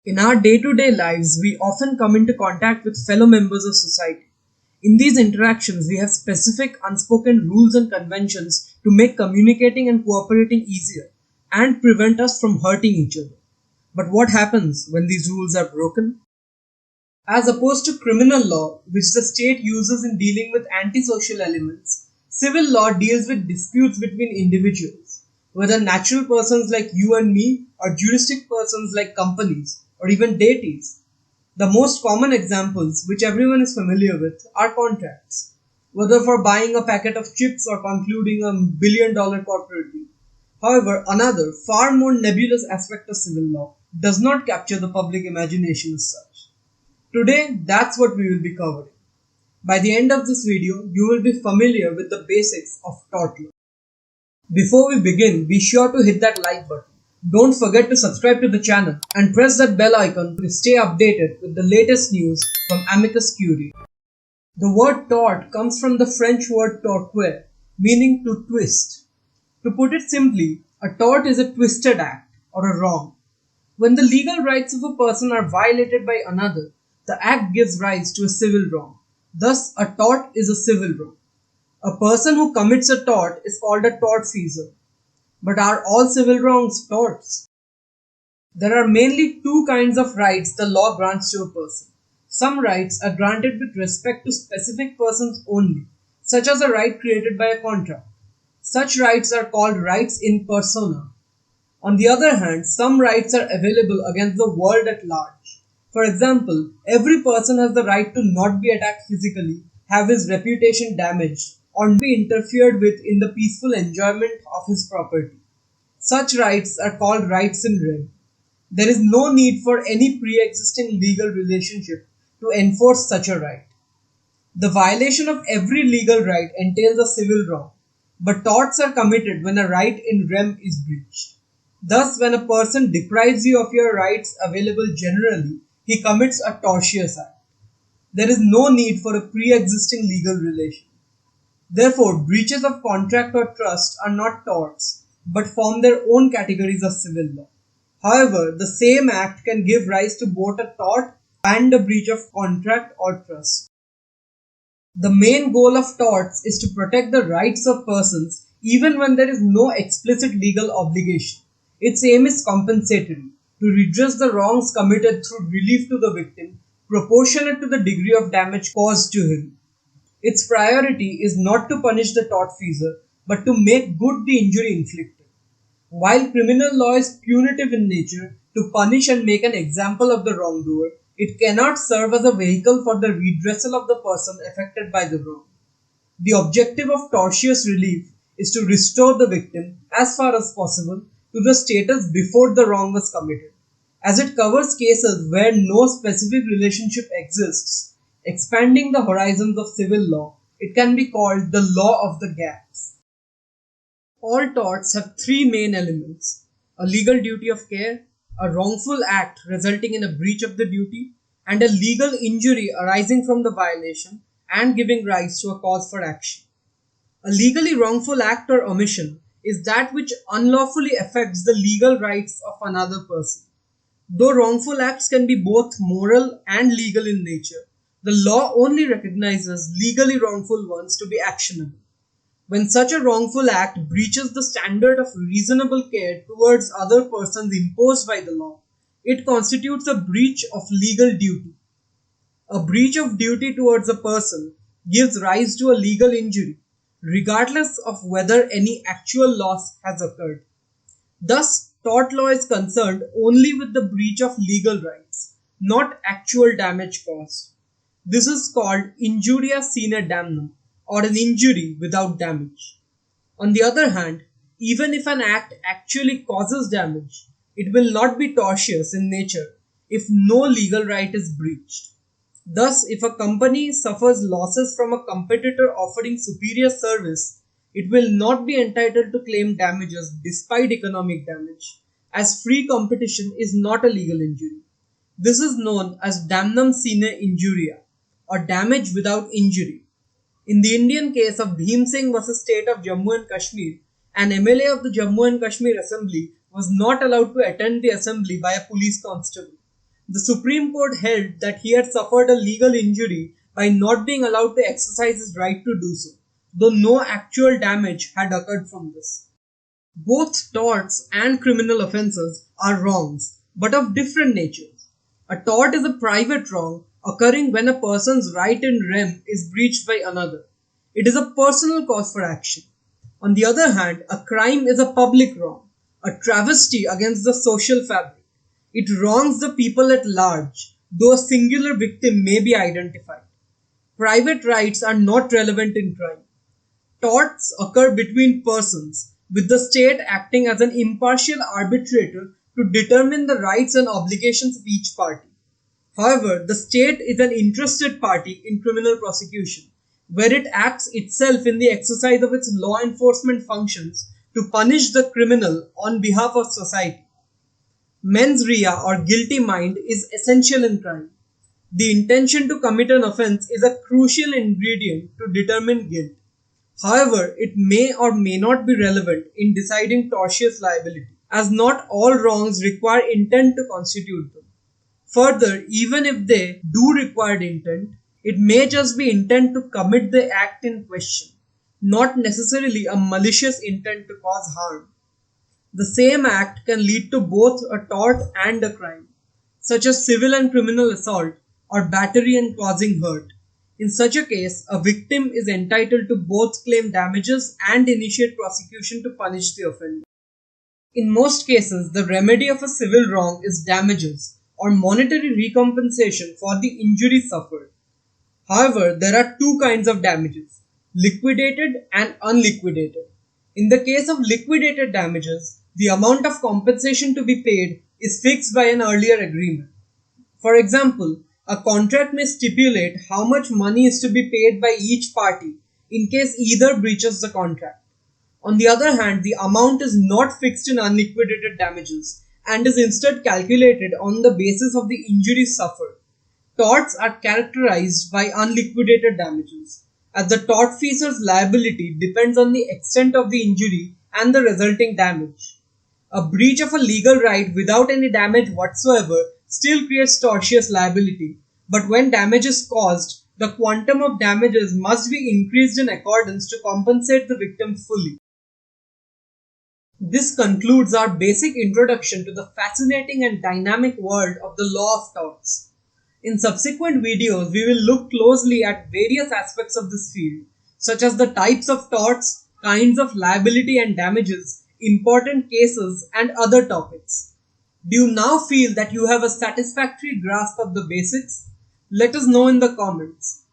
In our day-to-day lives, we often come into contact with fellow members of society. In these interactions, we have specific unspoken rules and conventions to make communicating and cooperating easier and prevent us from hurting each other. But what happens when these rules are broken? As opposed to criminal law, which the state uses in dealing with antisocial elements, civil law deals with disputes between individuals, whether natural persons like you and me, or juristic persons like companies, or even deities. The most common examples, which everyone is familiar with, are contracts, whether for buying a packet of chips or concluding a $1 billion corporate deal. However, another, far more nebulous aspect of civil law does not capture the public imagination as such. Today, that's what we will be covering. By the end of this video, you will be familiar with the basics of tort law. Before we begin, be sure to hit that like button. Don't forget to subscribe to the channel and press that bell icon to stay updated with the latest news from Amicus Curiae. The word tort comes from the French word torquer, meaning to twist. To put it simply, a tort is a twisted act or a wrong. When the legal rights of a person are violated by another, the act gives rise to a civil wrong. Thus, a tort is a civil wrong. A person who commits a tort is called a tortfeasor. But are all civil wrongs torts? There are mainly two kinds of rights the law grants to a person. Some rights are granted with respect to specific persons only, such as a right created by a contract. Such rights are called rights in persona. On the other hand, some rights are available against the world at large. For example, every person has the right to not be attacked physically, have his reputation damaged, or not be interfered with in the peaceful enjoyment of his property. Such rights are called rights in rem. There is no need for any pre-existing legal relationship to enforce such a right. The violation of every legal right entails a civil wrong, but torts are committed when a right in rem is breached. Thus, when a person deprives you of your rights available generally, he commits a tortious act. There is no need for a pre-existing legal relation. Therefore, breaches of contract or trust are not torts, but form their own categories of civil law. However, the same act can give rise to both a tort and a breach of contract or trust. The main goal of torts is to protect the rights of persons even when there is no explicit legal obligation. Its aim is compensatory, to redress the wrongs committed through relief to the victim, proportionate to the degree of damage caused to him. Its priority is not to punish the tortfeasor, but to make good the injury inflicted. While criminal law is punitive in nature, to punish and make an example of the wrongdoer, it cannot serve as a vehicle for the redressal of the person affected by the wrong. The objective of tortious relief is to restore the victim, as far as possible, to the status before the wrong was committed. As it covers cases where no specific relationship exists, expanding the horizons of civil law, it can be called the law of the gaps. All torts have three main elements: a legal duty of care, a wrongful act resulting in a breach of the duty, and a legal injury arising from the violation and giving rise to a cause for action. A legally wrongful act or omission is that which unlawfully affects the legal rights of another person. Though wrongful acts can be both moral and legal in nature, the law only recognizes legally wrongful ones to be actionable. When such a wrongful act breaches the standard of reasonable care towards other persons imposed by the law, it constitutes a breach of legal duty. A breach of duty towards a person gives rise to a legal injury, regardless of whether any actual loss has occurred. Thus, tort law is concerned only with the breach of legal rights, not actual damage caused. This is called injuria sine damnum, or an injury without damage. On the other hand, even if an act actually causes damage, it will not be tortious in nature if no legal right is breached. Thus, if a company suffers losses from a competitor offering superior service, it will not be entitled to claim damages despite economic damage, as free competition is not a legal injury. This is known as damnum sine injuria, or damage without injury. In the Indian case of Bhim Singh vs. State of Jammu and Kashmir, an MLA of the Jammu and Kashmir Assembly was not allowed to attend the assembly by a police constable. The Supreme Court held that he had suffered a legal injury by not being allowed to exercise his right to do so, though no actual damage had occurred from this. Both torts and criminal offences are wrongs, but of different natures. A tort is a private wrong occurring when a person's right in rem is breached by another. It is a personal cause for action. On the other hand, a crime is a public wrong, a travesty against the social fabric. It wrongs the people at large, though a singular victim may be identified. Private rights are not relevant in crime. Torts occur between persons, with the state acting as an impartial arbitrator to determine the rights and obligations of each party. However, the state is an interested party in criminal prosecution, where it acts itself in the exercise of its law enforcement functions to punish the criminal on behalf of society. Mens rea or guilty mind is essential in crime. The intention to commit an offense is a crucial ingredient to determine guilt. However, it may or may not be relevant in deciding tortious liability, as not all wrongs require intent to constitute them. Further, even if they do require intent, it may just be intent to commit the act in question, not necessarily a malicious intent to cause harm. The same act can lead to both a tort and a crime, such as civil and criminal assault or battery and causing hurt. In such a case, a victim is entitled to both claim damages and initiate prosecution to punish the offender. In most cases, the remedy of a civil wrong is damages or monetary recompensation for the injury suffered. However, there are two kinds of damages, liquidated and unliquidated. In the case of liquidated damages, the amount of compensation to be paid is fixed by an earlier agreement. For example, a contract may stipulate how much money is to be paid by each party in case either breaches the contract. On the other hand, the amount is not fixed in unliquidated damages and is instead calculated on the basis of the injuries suffered. Torts are characterized by unliquidated damages, as the tortfeasor's liability depends on the extent of the injury and the resulting damage. A breach of a legal right without any damage whatsoever still creates tortious liability, but when damage is caused, the quantum of damages must be increased in accordance to compensate the victim fully. This concludes our basic introduction to the fascinating and dynamic world of the law of torts. In subsequent videos, we will look closely at various aspects of this field, such as the types of torts, kinds of liability and damages, important cases, and other topics. Do you now feel that you have a satisfactory grasp of the basics? Let us know in the comments.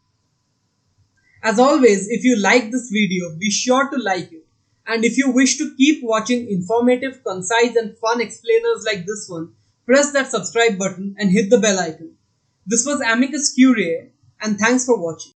As always, if you like this video, be sure to like it. And if you wish to keep watching informative, concise and fun explainers like this one, press that subscribe button and hit the bell icon. This was Amicus Curiae, and thanks for watching.